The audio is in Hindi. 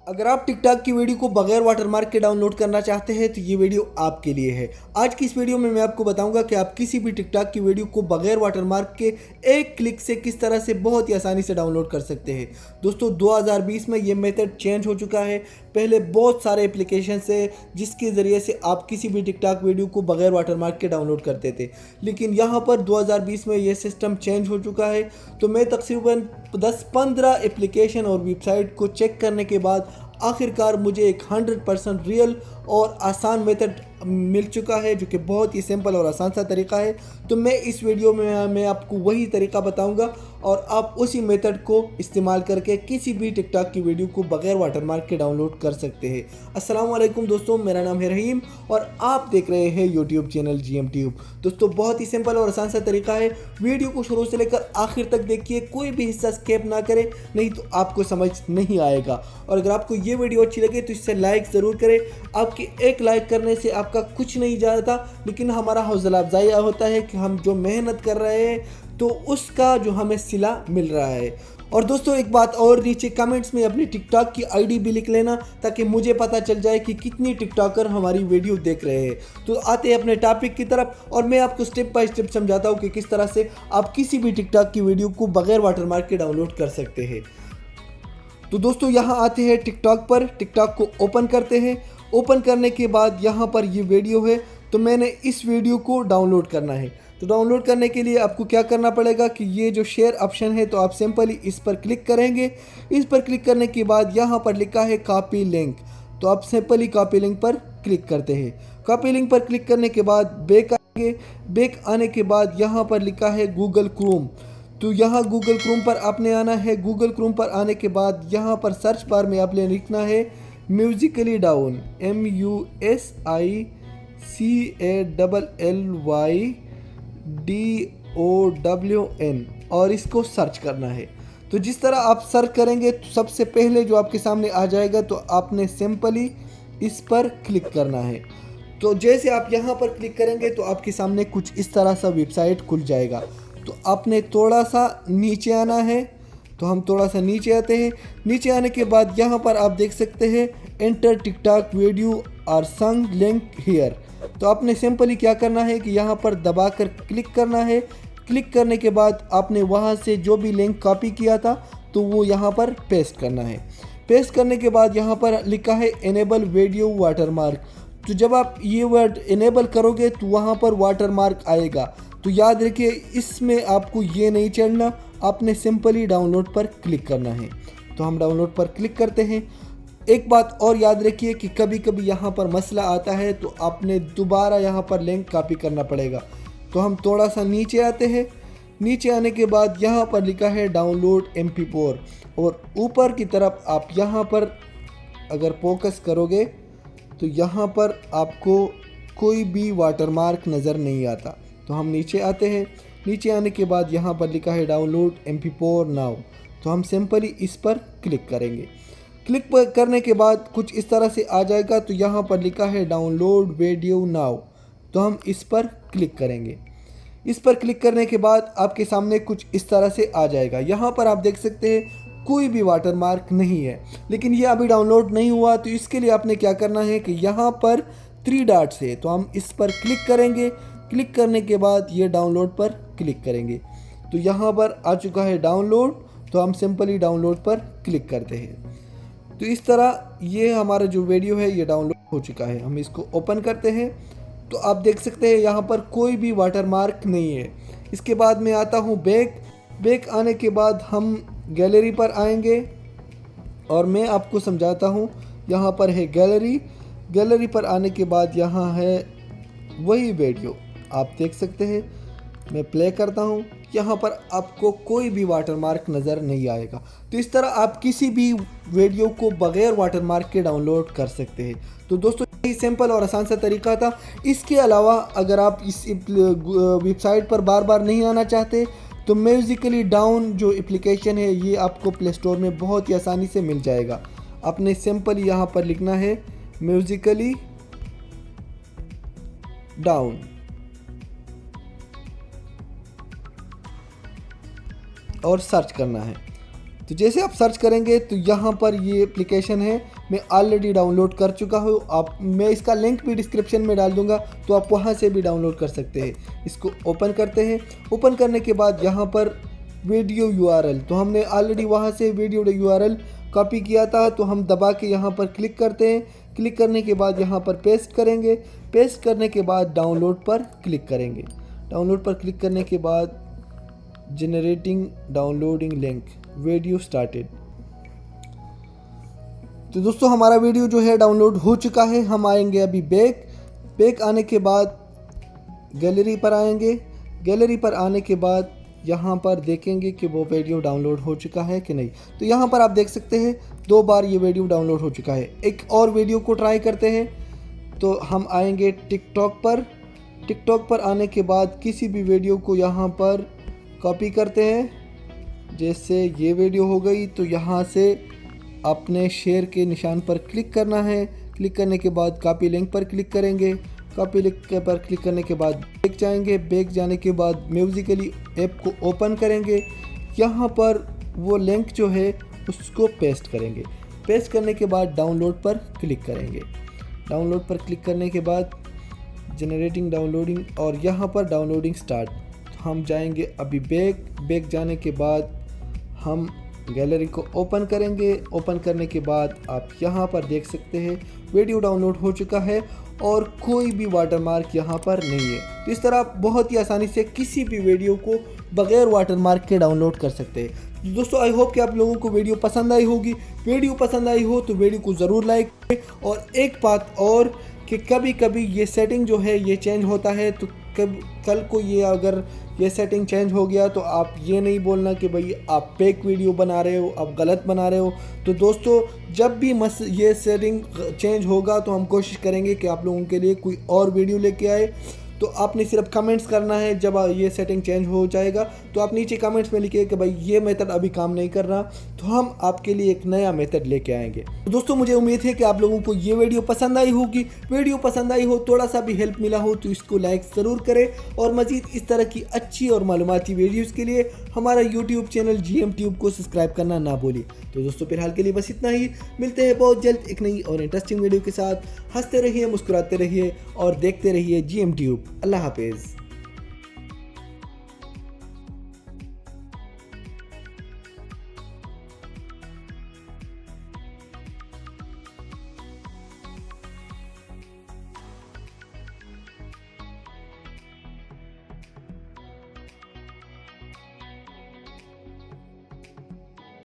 अगर आप टिकटॉक की वीडियो को बगैर वाटरमार्क के डाउनलोड करना चाहते हैं तो ये वीडियो आपके लिए है। आज की इस वीडियो में मैं आपको बताऊंगा कि आप किसी भी टिकटॉक की वीडियो को बगैर वाटरमार्क के एक क्लिक से किस तरह से बहुत ही आसानी से डाउनलोड कर सकते हैं। दोस्तों 2020 में ये मेथड चेंज हो चुका है। पहले बहुत सारे एप्लीकेशन है जिसके ज़रिए से आप किसी भी टिकटॉक वीडियो को बगैर वाटरमार्क के डाउनलोड करते थे, लेकिन यहाँ पर 2020 में ये सिस्टम चेंज हो चुका है। तो मैं तकरीबन 10-15 एप्लीकेशन और वेबसाइट को चेक करने के बाद आखिरकार मुझे एक 100% रियल और आसान मेथड मिल चुका है, जो कि बहुत ही सिंपल और आसान सा तरीका है। तो मैं इस वीडियो में मैं आपको वही तरीका बताऊंगा और आप उसी मेथड को इस्तेमाल करके किसी भी टिकटॉक की वीडियो को बगैर वाटरमार्क के डाउनलोड कर सकते हैं। अस्सलाम वालेकुम दोस्तों, मेरा नाम है रहीम और आप देख रहे हैं यूट्यूब चैनल GM ट्यूब। दोस्तों बहुत ही सिंपल और आसान सा तरीका है। वीडियो को शुरू से लेकर आखिर तक देखिए, कोई भी हिस्सा स्किप ना करें, नहीं तो आपको समझ नहीं आएगा। और अगर आपको ये वीडियो अच्छी लगे तो इसे लाइक ज़रूर करें। आपके एक लाइक करने से आपका कुछ नहीं जाता, लेकिन हमारा हौसला अफजाई होता है कि हम जो मेहनत कर रहे हैं तो उसका जो हमें सिला मिल रहा है। और दोस्तों एक बात और, नीचे कमेंट्स में अपनी टिकटॉक की आईडी भी लिख लेना, ताकि मुझे पता चल जाए कि कितनी टिकटॉकर हमारी वीडियो देख रहे हैं। तो आते हैं अपने टॉपिक की तरफ और मैं आपको स्टेप बाय स्टेप समझाता हूँ कि किस तरह से आप किसी भी टिकटॉक की वीडियो को बगैर वाटरमार्क के डाउनलोड कर सकते हैं। तो दोस्तों यहाँ आते हैं टिकटॉक पर, टिकटॉक को ओपन करते हैं। ओपन करने के बाद यहाँ पर ये वीडियो है, तो मैंने इस वीडियो को डाउनलोड करना है। तो डाउनलोड करने के लिए आपको क्या करना पड़ेगा कि ये जो शेयर ऑप्शन है, तो आप सिंपली इस पर क्लिक करेंगे। इस पर क्लिक करने के बाद यहाँ पर लिखा है कॉपी लिंक, तो आप सिंपली कॉपी लिंक पर क्लिक करते हैं। कॉपी लिंक पर क्लिक करने के बाद बैक आएंगे। बैक आने के बाद यहाँ पर लिखा है गूगल क्रोम, तो यहाँ गूगल क्रोम पर आपने आना है। गूगल क्रोम पर आने के बाद यहाँ पर सर्च बार में आपने लिखना है म्यूजिकली डाउन, MUSICALLYDOWN, और इसको सर्च करना है। तो जिस तरह आप सर्च करेंगे तो सबसे पहले जो आपके सामने आ जाएगा, तो आपने सिंपली इस पर क्लिक करना है। तो जैसे आप यहाँ पर क्लिक करेंगे तो आपके सामने कुछ इस तरह सा वेबसाइट खुल जाएगा। तो आपने थोड़ा सा नीचे आना है, तो हम थोड़ा सा नीचे आते हैं। नीचे आने के बाद यहाँ पर आप देख सकते हैं एंटर टिकटॉक वीडियो और संग लिंक हियर। तो आपने सिंपली क्या करना है कि यहाँ पर दबाकर क्लिक करना है। क्लिक करने के बाद आपने वहाँ से जो भी लिंक कॉपी किया था तो वो यहाँ पर पेस्ट करना है। पेस्ट करने के बाद यहाँ पर लिखा है इनेबल वीडियो वाटरमार्क। तो जब आप ये वर्ड इनेबल करोगे तो वहाँ पर वाटरमार्क आएगा। तो याद रखिए इसमें आपको ये नहीं चढ़ना, आपने सिंपली डाउनलोड पर क्लिक करना है। तो हम डाउनलोड पर क्लिक करते हैं। एक बात और याद रखिए कि कभी कभी यहाँ पर मसला आता है, तो आपने दोबारा यहाँ पर लिंक कॉपी करना पड़ेगा। तो हम थोड़ा सा नीचे आते हैं। नीचे आने के बाद यहाँ पर लिखा है डाउनलोड MP4, और ऊपर की तरफ आप यहाँ पर अगर फोकस करोगे तो यहाँ पर आपको कोई भी वाटरमार्क नज़र नहीं आता। तो हम नीचे आते हैं। नीचे आने के बाद यहाँ पर लिखा है डाउनलोड MP4 नाउ, तो हम सिंपली इस पर क्लिक करेंगे। क्लिक करने के बाद कुछ इस तरह से आ जाएगा। तो यहाँ पर लिखा है डाउनलोड वीडियो नाउ, तो हम इस पर क्लिक करेंगे। इस पर क्लिक करने के बाद आपके सामने कुछ इस तरह से आ जाएगा। यहाँ पर आप देख सकते हैं कोई भी वाटरमार्क नहीं है, लेकिन ये अभी डाउनलोड नहीं हुआ। तो इसके लिए आपने क्या करना है कि यहाँ पर 3 डॉट्स है, तो हम इस पर क्लिक करेंगे। क्लिक करने के बाद ये डाउनलोड पर क्लिक करेंगे। तो यहाँ पर आ चुका है डाउनलोड, तो हम सिंपली डाउनलोड पर क्लिक करते हैं। तो इस तरह ये हमारा जो वीडियो है ये डाउनलोड हो चुका है। हम इसको ओपन करते हैं, तो आप देख सकते हैं यहाँ पर कोई भी वाटरमार्क नहीं है। इसके बाद मैं आता हूँ बैक। बैक आने के बाद हम गैलरी पर आएंगे और मैं आपको समझाता हूँ। यहाँ पर है गैलरी। गैलरी पर आने के बाद यहाँ है वही वीडियो, आप देख सकते हैं। मैं प्ले करता हूँ, यहाँ पर आपको कोई भी वाटरमार्क नज़र नहीं आएगा। तो इस तरह आप किसी भी वीडियो को बगैर वाटरमार्क के डाउनलोड कर सकते हैं। तो दोस्तों यही सिंपल और आसान सा तरीका था। इसके अलावा अगर आप इस वेबसाइट पर बार बार नहीं आना चाहते, तो म्यूजिकली डाउन जो एप्लीकेशन है ये आपको प्ले स्टोर में बहुत ही आसानी से मिल जाएगा। आपने सिंपल यहाँ पर लिखना है म्यूजिकली डाउन और सर्च करना है। तो जैसे आप सर्च करेंगे तो यहाँ पर ये एप्लीकेशन है, मैं ऑलरेडी डाउनलोड कर चुका हूँ। मैं इसका लिंक भी डिस्क्रिप्शन में डाल दूँगा, तो आप वहाँ से भी डाउनलोड कर सकते हैं। इसको ओपन करते हैं। ओपन करने के बाद यहाँ पर वीडियो URL, तो हमने ऑलरेडी वहाँ से वीडियो URL कॉपी किया था, तो हम दबा के यहाँ पर क्लिक करते हैं। क्लिक करने के बाद यहाँ पर पेस्ट करेंगे। पेस्ट करने के बाद डाउनलोड पर क्लिक करेंगे। डाउनलोड पर क्लिक करने के बाद generating downloading link, video started. तो दोस्तों हमारा वीडियो जो है डाउनलोड हो चुका है। हम आएंगे अभी बैक आने के बाद गैलरी पर आएंगे। गैलरी पर आने के बाद यहाँ पर देखेंगे कि वो वीडियो डाउनलोड हो चुका है कि नहीं। तो यहाँ पर आप देख सकते हैं 2 बार ये वीडियो डाउनलोड हो चुका है। एक और वीडियो को ट्राई करते हैं। तो हम आएंगे टिकटॉक पर। टिकटॉक पर आने के बाद किसी भी वीडियो को यहाँ पर कॉपी करते हैं। जैसे ये वीडियो हो गई, तो यहाँ से अपने शेयर के निशान पर क्लिक करना है। क्लिक करने के बाद कॉपी लिंक पर क्लिक करेंगे। कॉपी लिंक पर क्लिक करने के बाद बैक जाएंगे। बैक जाने के बाद म्यूजिकली ऐप को ओपन करेंगे। यहाँ पर वो लिंक जो है उसको पेस्ट करेंगे। पेस्ट करने के बाद डाउनलोड पर क्लिक करेंगे। डाउनलोड पर क्लिक करने के बाद जनरेटिंग डाउनलोडिंग, और यहाँ पर डाउनलोडिंग स्टार्ट। हम जाएंगे अभी बैक जाने के बाद हम गैलरी को ओपन करेंगे। ओपन करने के बाद आप यहाँ पर देख सकते हैं वीडियो डाउनलोड हो चुका है और कोई भी वाटरमार्क यहाँ पर नहीं है। तो इस तरह आप बहुत ही आसानी से किसी भी वीडियो को बगैर वाटरमार्क के डाउनलोड कर सकते हैं। दोस्तों आई होप कि आप लोगों को वीडियो पसंद आई होगी। वीडियो पसंद आई हो तो वीडियो को ज़रूर लाइक करें। और एक बात और कि कभी कभी ये सेटिंग जो है ये चेंज होता है, तो कल को ये अगर ये सेटिंग चेंज हो गया तो आप ये नहीं बोलना कि भाई आप फेक वीडियो बना रहे हो, आप गलत बना रहे हो। तो दोस्तों जब भी ये सेटिंग चेंज होगा तो हम कोशिश करेंगे कि आप लोगों के लिए कोई और वीडियो लेके आए। तो आपने सिर्फ कमेंट्स करना है। जब ये सेटिंग चेंज हो जाएगा तो आप नीचे कमेंट्स में लिखिए कि भाई ये मेथड अभी काम नहीं कर रहा, तो हम आपके लिए एक नया मेथड लेके आएंगे। तो दोस्तों मुझे उम्मीद है कि आप लोगों को ये वीडियो पसंद आई होगी। वीडियो पसंद आई हो, थोड़ा सा भी हेल्प मिला हो तो इसको लाइक ज़रूर करें। और मज़ीद इस तरह की अच्छी और मालूमाती वीडियोज़ के लिए हमारा यूट्यूब चैनल GM ट्यूब को सब्सक्राइब करना ना भूलिए। तो दोस्तों फिलहाल के लिए बस इतना ही। मिलते हैं बहुत जल्द एक नई और इंटरेस्टिंग वीडियो के साथ। हंसते रहिए, मुस्कुराते रहिए और देखते रहिए GM ट्यूब। अल्लाह हाफिज़।